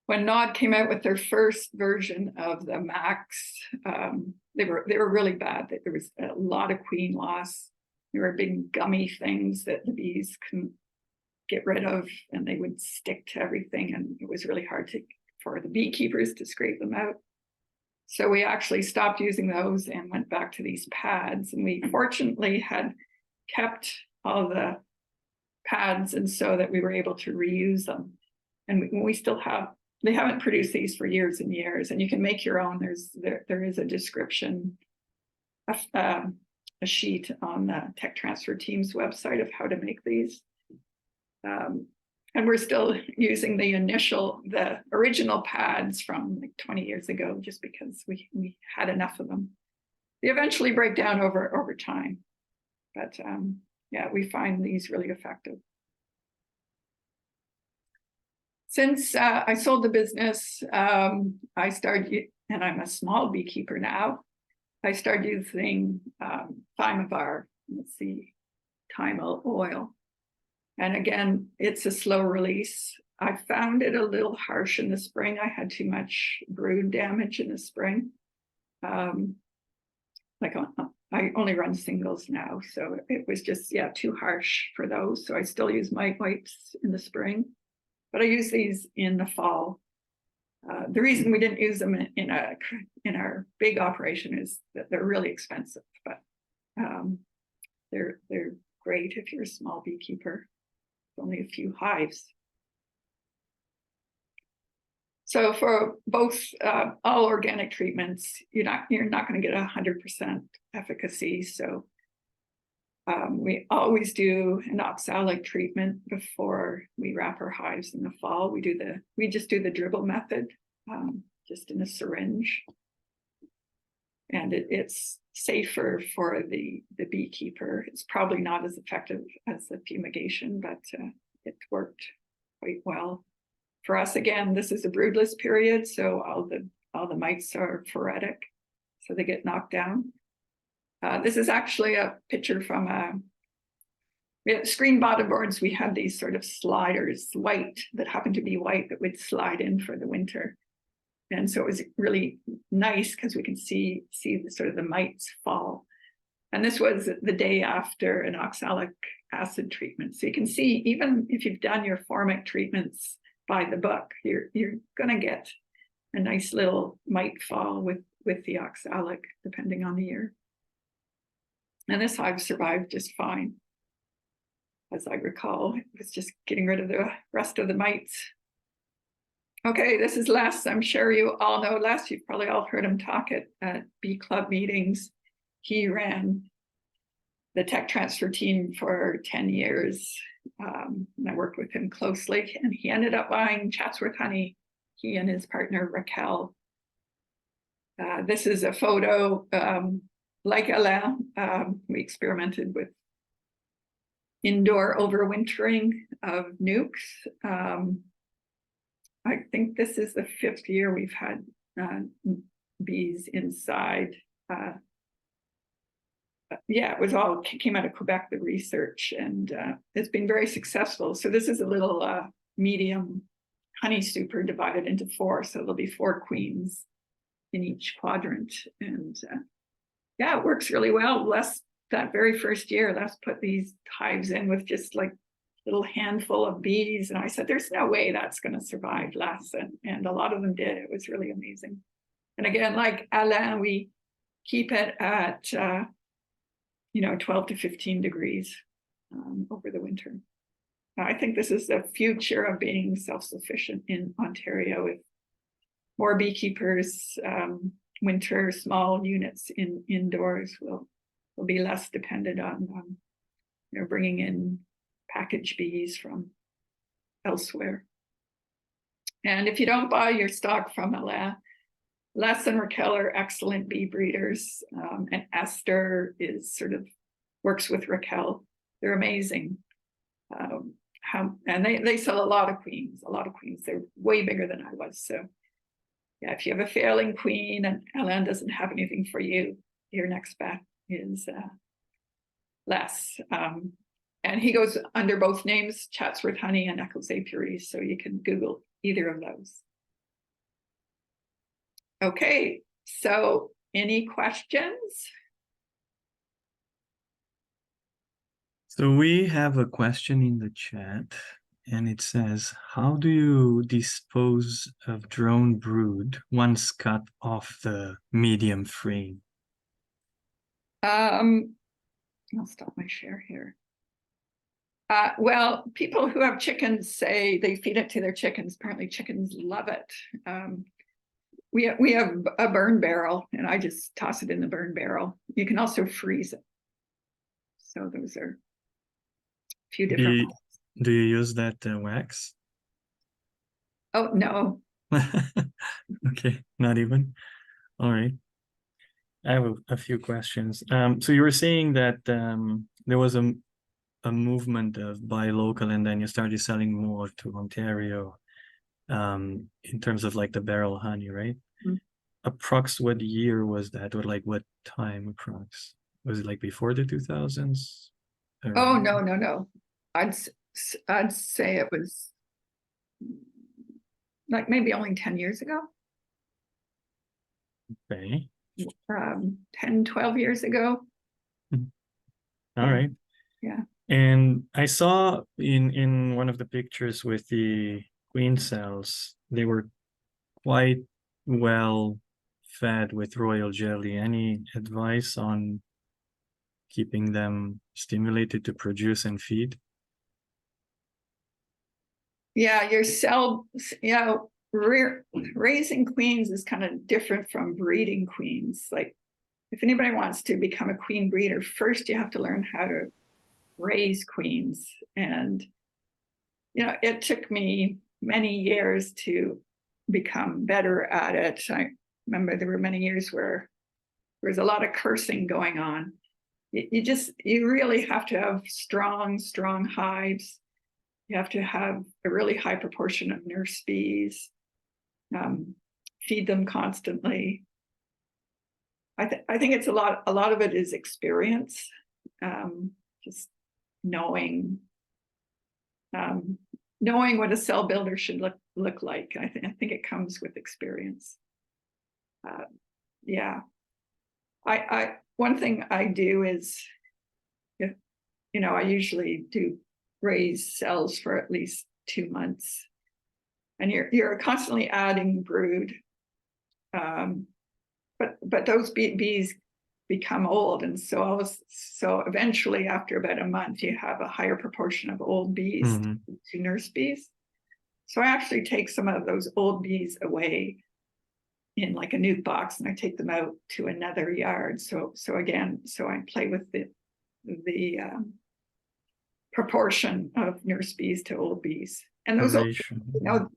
When Nod came out with their first version of the Max, they were really bad. There was a lot of queen loss. There were big gummy things that the bees couldn't get rid of, and they would stick to everything, and it was really hard for the beekeepers to scrape them out. So we actually stopped using those and went back to these pads, and we fortunately had kept all the pads, and so that we were able to reuse them. And we still have, they haven't produced these for years and years, and you can make your own. There is a description, a sheet on the Tech Transfer Team's website of how to make these. And we're still using the original pads from like 20 years ago, just because we had enough of them. They eventually break down over time, but yeah, we find these really effective. Since I sold the business, I started, and I'm a small beekeeper now, I started using Thymovar, let's see, Thymo oil. And again, it's a slow release. I found it a little harsh in the spring. I had too much brood damage in the spring. I only run singles now, so it was just, yeah, too harsh for those. So I still use mite wipes in the spring, but I use these in the fall. The reason we didn't use them in our big operation is that they're really expensive, but they're great if you're a small beekeeper, only a few hives. So for both all organic treatments, you're not going to get 100% efficacy. So we always do an oxalic treatment before we wrap our hives in the fall. We just do the dribble method, just in a syringe, and it's safer for the beekeeper. It's probably not as effective as the fumigation, but it worked quite well. For us, again, this is a broodless period, so all the mites are phoretic, so they get knocked down. This is actually a picture from we had screen bottom boards. We had these sort of sliders, white, that happened to be white, that would slide in for the winter. And so it was really nice because we can see the sort of the mites fall. And this was the day after an oxalic acid treatment. So you can see, even if you've done your formic treatments by the book, you're going to get a nice little mite fall with the oxalic, depending on the year. And this hive survived just fine. As I recall, it was just getting rid of the rest of the mites. Okay, this is Les. I'm sure you all know Les. You've probably all heard him talk at bee club meetings. He ran the tech transfer team for 10 years. And I worked with him closely, and he ended up buying Chatsworth Honey, he and his partner Raquel. This is a photo, like Alin, we experimented with indoor overwintering of nukes. I think this is the 5th year we've had bees inside. Yeah, it was all came out of Quebec, the research, and it's been very successful. So this is a little medium honey super divided into 4. So there'll be 4 queens in each quadrant. And yeah, it works really well. That very first year, let's put these hives in with just like little handful of bees. And I said, there's no way that's going to survive less. And a lot of them did. It was really amazing. And again, like Alin, we keep it at, 12 to 15 degrees over the winter. I think this is the future of being self-sufficient in Ontario. With more beekeepers, winter small units indoors will be less dependent on bringing in package bees from elsewhere. And if you don't buy your stock from Alin, Les and Raquel are excellent bee breeders, and Esther works with Raquel. They're amazing. And they sell a lot of queens. They're way bigger than I was. So yeah, if you have a failing queen and Alin doesn't have anything for you, your next bet is Les. And he goes under both names, Chatsworth Honey and Eccles Apiary, so you can Google either of those. Okay, so any questions? So we have a question in the chat, and it says, how do you dispose of drone brood once cut off the medium frame? I'll stop my share here. Well, people who have chickens say they feed it to their chickens. Apparently chickens love it. We have a burn barrel, and I just toss it in the burn barrel. You can also freeze it. So those are a few different ones. Do you use that wax? Oh, no. Okay, not even. All right. I have a few questions. So you were saying that there was a movement of buy local, and then you started selling more to Ontario in terms of like the barrel honey, right? Mm-hmm. Approx what year was that, or like what time approx? Was it like before the 2000s? Or... Oh, no. I'd say it was like maybe only 10 years ago. Okay. 10, 12 years ago. All right. Yeah. And I saw in one of the pictures with the queen cells, they were quite well fed with royal jelly. Any advice on keeping them stimulated to produce and feed? Yeah, raising queens is kind of different from breeding queens. Like, if anybody wants to become a queen breeder, first you have to learn how to raise queens. And, it took me many years to become better at it. I remember there were many years where there was a lot of cursing going on. You really have to have strong hives. You have to have a really high proportion of nurse bees, feed them constantly. I think it's a lot of it is experience, just knowing what a cell builder should look like. I think it comes with experience. Yeah. One thing I do is, I usually do raise cells for at least 2 months, and you're constantly adding brood, but those bees become old, and so eventually after about a month you have a higher proportion of old bees to nurse bees. So I actually take some of those old bees away in like a nuke box, and I take them out to another yard. So I play with the proportion of nurse bees to old bees. And those, Ratio.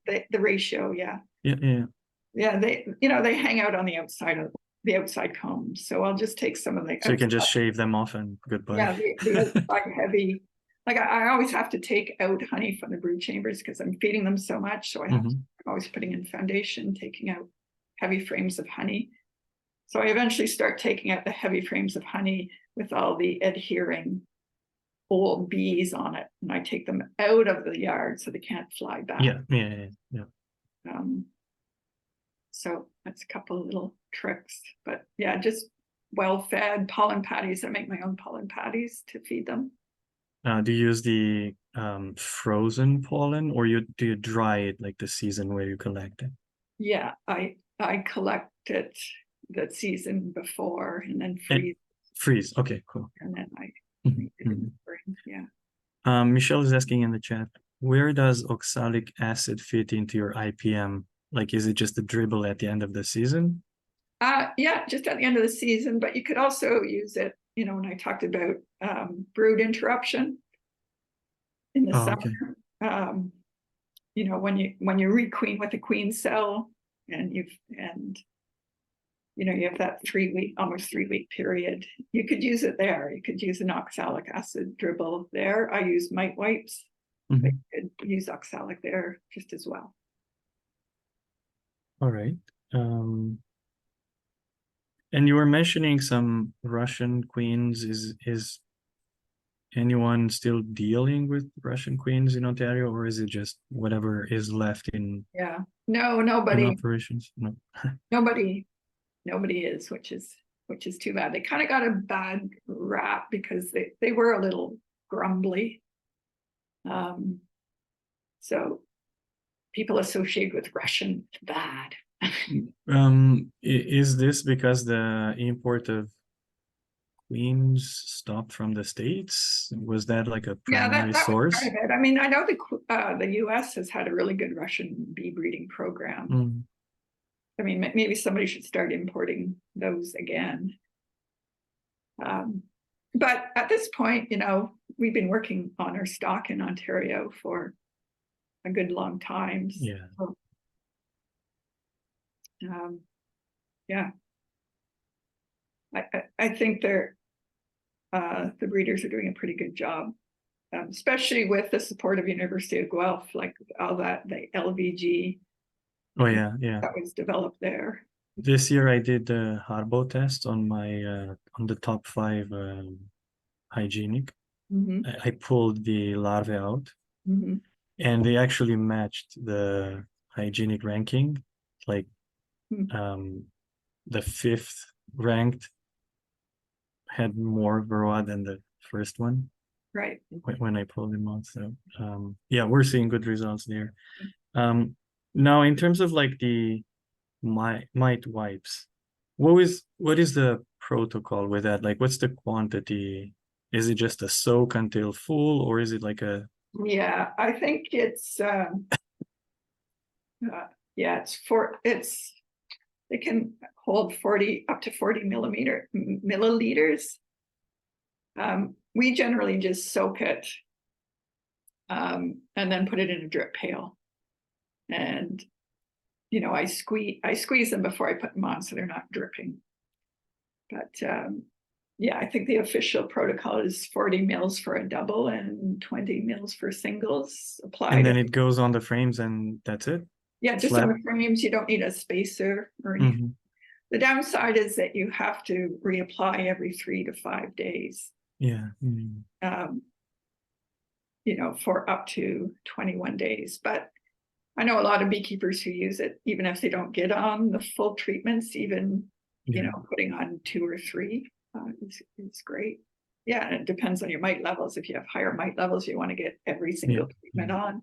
the ratio, yeah. Yeah. They hang out on the outside combs. So I'll just take some of the. So you can just shave them off and goodbye. Yeah, the outside heavy. Like I always have to take out honey from the brood chambers because I'm feeding them so much. So I'm always putting in foundation, taking out heavy frames of honey. So I eventually start taking out the heavy frames of honey with all the adhering old bees on it, and I take them out of the yard so they can't fly back. Yeah. So that's a couple of little tricks, but yeah, just well-fed pollen patties. I make my own pollen patties to feed them. Do you use the frozen pollen, or do you dry it like the season where you collect it? Yeah, I collect it the season before and then freeze. Freeze. Okay, cool. And then I make it in the spring. Yeah. Michelle is asking in the chat, where does oxalic acid fit into your IPM? Like, is it just a dribble at the end of the season? Yeah, just at the end of the season, but you could also use it, when I talked about brood interruption in the summer. Okay. When you requeen with a queen cell and you have that almost 3 week period, you could use it there. You could use an oxalic acid dribble there. I use MIte wipes. But you could use oxalic there just as well. All right. And you were mentioning some Russian queens. Is anyone still dealing with Russian queens in Ontario, or is it just whatever is left in? Yeah. No, nobody. In operations. No. Nobody is, which is too bad. They kind of got a bad rap because they were a little grumbly. So people associate with Russian bad. Is this because the import of queens stopped from the States? Was that like a primary that source? was part of it. I mean, I know the US has had a really good Russian bee breeding program. I mean, maybe somebody should start importing those again. But at this point, we've been working on our stock in Ontario for a good long time. Yeah. So, yeah. I think the breeders are doing a pretty good job, especially with the support of University of Guelph, like all that, the LVG. Oh yeah. That was developed there. This year I did the Harbo test on my on the top 5 hygienic. I pulled the larvae out, and they actually matched the hygienic ranking. Like the 5th ranked had more varroa than the first one. Right. When I pulled them out. So yeah, we're seeing good results there. Now in terms of like the MIte wipes, what is the protocol with that? Like, what's the quantity? Is it just a soak until full, or is it like a? Yeah, I think it's it can hold up to 40 milliliters. We generally just soak it and then put it in a drip pail, and I squeeze them before I put them on so they're not dripping. But yeah, I think the official protocol is 40 mils for a double and 20 mils for singles applied. And then it goes on the frames and that's it? Yeah, just on the frames. You don't need a spacer or anything. The downside is that you have to reapply every 3 to 5 days. Yeah. For up to 21 days. But I know a lot of beekeepers who use it, even if they don't get on the full treatments, even, putting on 2 or 3 is great. Yeah, and it depends on your mite levels. If you have higher mite levels, you want to get every single treatment on.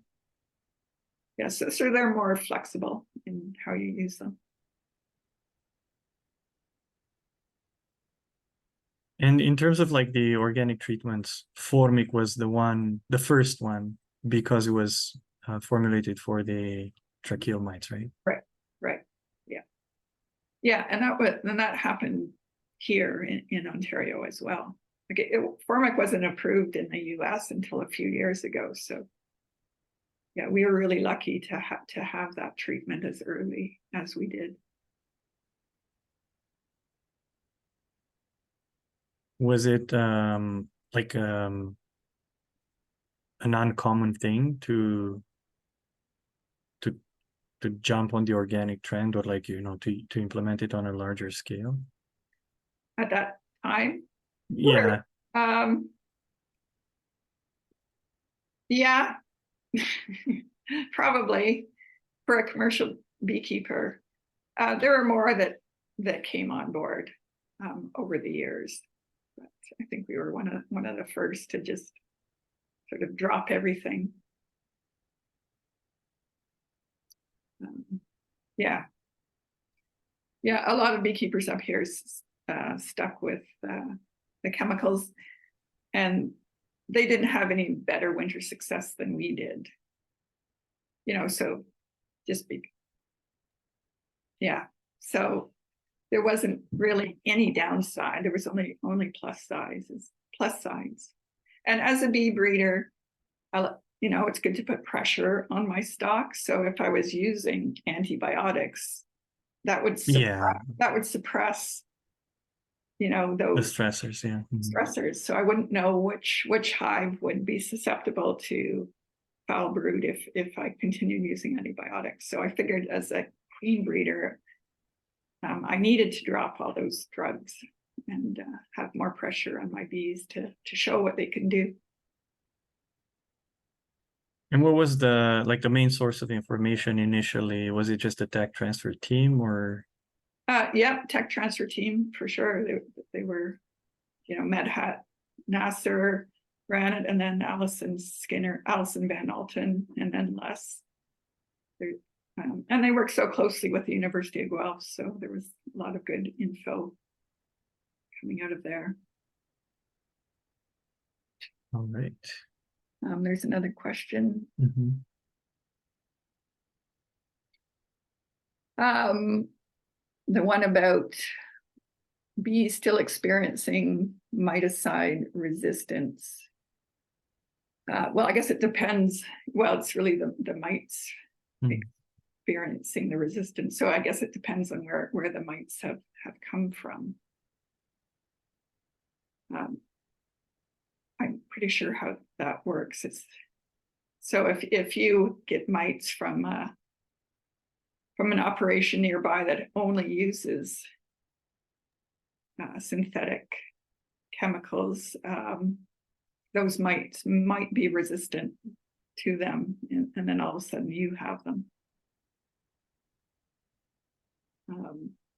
Yeah, so they're more flexible in how you use them. And in terms of like the organic treatments, Formic was the first one, because it was formulated for the tracheal mites, right? Right. Yeah, and that happened here in Ontario as well. Formic wasn't approved in the US until a few years ago. So yeah, we were really lucky to have that treatment as early as we did. Was it like an uncommon thing to jump on the organic trend, or like, you know, to implement it on a larger scale? At that time? Yeah. Yeah, probably for a commercial beekeeper. There were more that came on board over the years. But I think we were one of the first to just sort of drop everything. Yeah, a lot of beekeepers up here stuck with the chemicals, and they didn't have any better winter success than we did. You know, so just so there wasn't really any downside. There was only plus sides. And as a bee breeder, you know, it's good to put pressure on my stock. So if I was using antibiotics, that would suppress, you know, those the stressors. Yeah. stressors. So I wouldn't know which hive would be susceptible to foul brood if I continued using antibiotics. So I figured as a queen breeder, I needed to drop all those drugs and have more pressure on my bees to show what they can do. And what was the main source of information initially? Was it just a tech transfer team, or? Yeah, tech transfer team for sure. They were, you know, Medhat Nasser ran it, and then Alison Van Alten, and then Les. And they worked so closely with the University of Guelph, so there was a lot of good info coming out of there. All right. There's another question. The one about bees still experiencing miticide resistance. Well, I guess it depends. Well, it's really the mites experiencing the resistance. So I guess it depends on where the mites have come from. I'm pretty sure how that works. So if you get mites from an operation nearby that only uses synthetic chemicals, those mites might be resistant to them, and then all of a sudden you have them.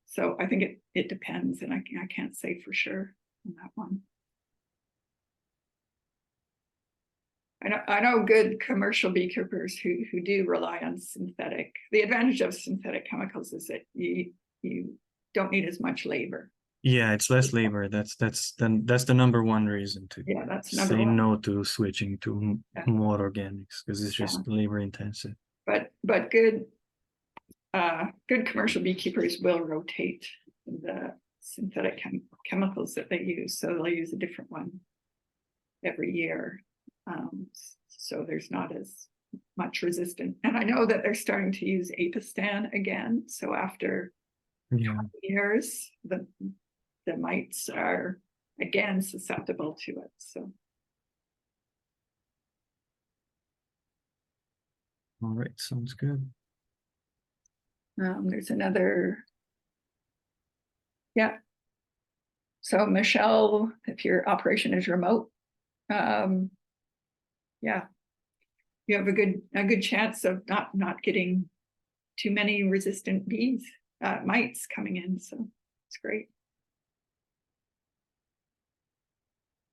So I think it depends, and I can't say for sure on that one. I know good commercial beekeepers who do rely on synthetic. The advantage of synthetic chemicals is that you don't need as much labor. Yeah, it's less labor. That's the number one reason to say no to switching to more organics, because it's just labor intensive. But good commercial beekeepers will rotate the synthetic chemicals that they use, so they'll use a different one every year. So there's not as much resistance. And I know that they're starting to use Apistan again. So after 20 years, the mites are again susceptible to it. So. All right, sounds good. There's another. Yeah. So Michelle, if your operation is remote, yeah, you have a good chance of not getting too many resistant bees, mites coming in. So it's great.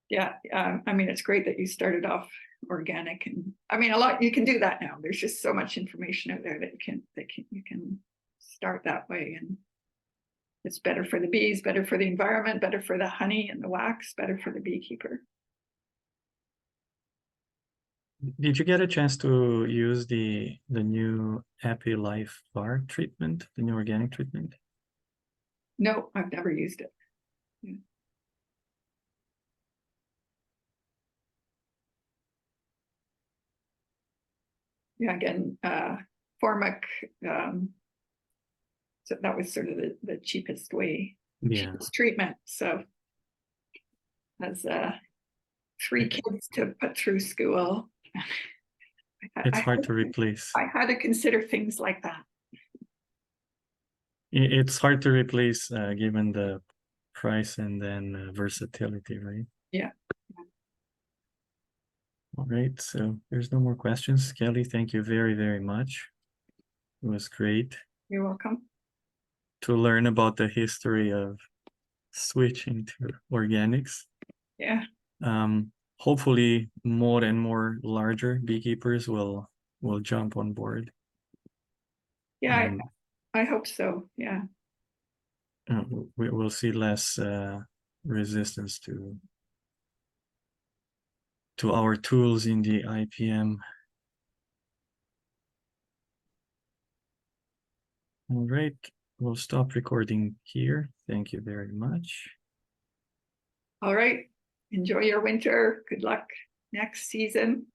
Yeah, I mean, it's great that you started off organic, and I mean, you can do that now. There's just so much information out there that you can start that way, and it's better for the bees, better for the environment, better for the honey and the wax, better for the beekeeper. Did you get a chance to use the new Happy Life bar treatment, the new organic treatment? No, I've never used it. Yeah. yeah, again, Formic, so that was sort of the cheapest way, Yeah, cheapest treatment, so. As 3 kids to put through school. it's hard to replace. I had to consider things like that. It's hard to replace given the price and then versatility, right? Yeah. All right, so there's no more questions. Kelly, thank you very, very much. It was great You're welcome. to learn about the history of switching to organics. Yeah, Hopefully more and more larger beekeepers will jump on board. yeah, And I hope so, yeah. we will see less resistance to our tools in the IPM. All right, we'll stop recording here. Thank you very much. All right, enjoy your winter. Good luck next season.